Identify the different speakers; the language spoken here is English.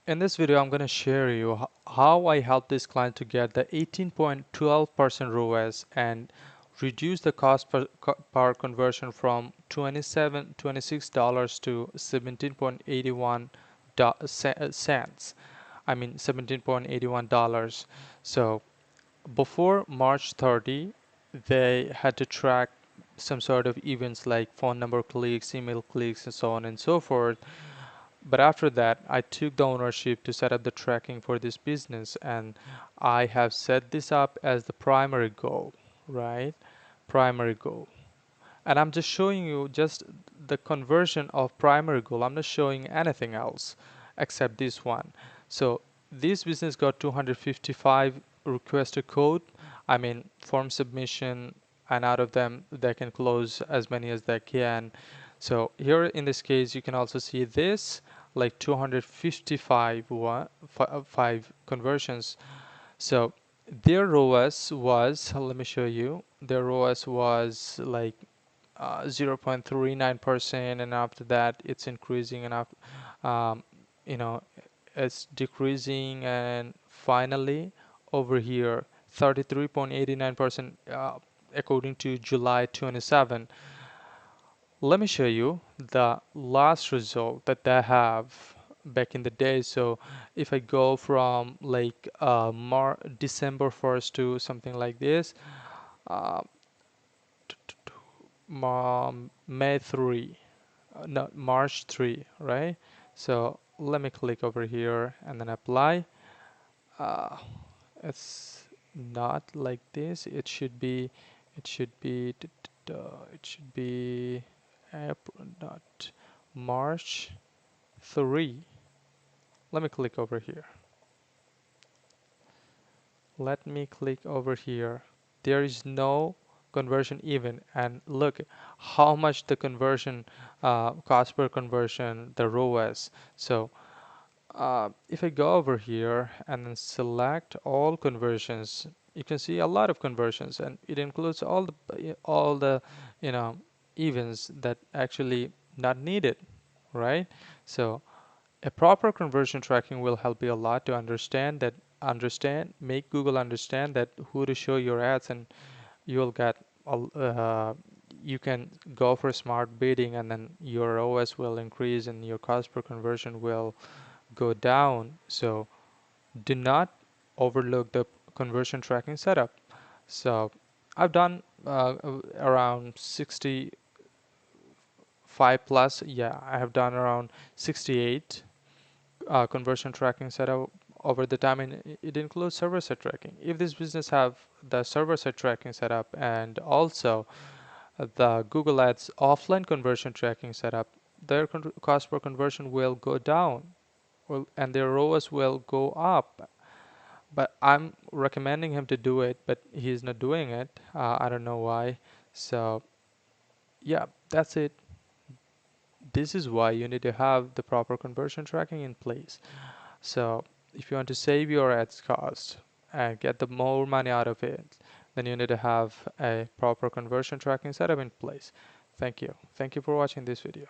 Speaker 1: In this video, I'm going to share you how I helped this client to get the 18.12% ROAS and reduce the cost per conversion from $26 to 17.81 cents. I mean $17.81. So before March 30, they had to track some sort of events like phone number clicks, email clicks, and so on and so forth. But after that, I took the ownership to set up the tracking for this business, and I have set this up as the primary goal, right? Primary goal. And I'm just showing you just the conversion of primary goal. I'm not showing anything else except this one. So this business got 255 requested code. I mean, form submission, and out of them, they can close as many as they can. So here in this case, you can also see this like 255 five conversions. So their ROAS was, let me show you, their ROAS was like 0.39%, and after that it's increasing, and after um, you know it's decreasing, and finally over here 33.89% according to July 27. Let me show you the last result that they have back in the day. So if I go from like December 1st to something like this, uh, May 3, no, March 3, right? So let me click over here and then apply. Uh, it's not like this. It should be April, not March 3. Let me click over here. Let me click over here. There is no conversion even, and look how much the conversion cost per conversion, the ROAS. So if I go over here and then select all conversions, you can see a lot of conversions, and it includes all the you know events that actually not needed, right? So a proper conversion tracking will help you a lot to make Google understand that who to show your ads, and you'll get you can go for smart bidding, and then your OS will increase and your cost per conversion will go down. So do not overlook the conversion tracking setup. So I've done around 65 plus. Yeah, I have done around 68 conversion tracking setup over the time, and it includes server-side tracking. If this business have the server-side tracking setup and also the Google Ads offline conversion tracking setup, their cost per conversion will go down, and their ROAS will go up. But I'm recommending him to do it, but he's not doing it. I don't know why. So yeah, that's it. This is why you need to have the proper conversion tracking in place. So if you want to save your ads cost and get the more money out of it, then you need to have a proper conversion tracking setup in place. Thank you. Thank you for watching this video.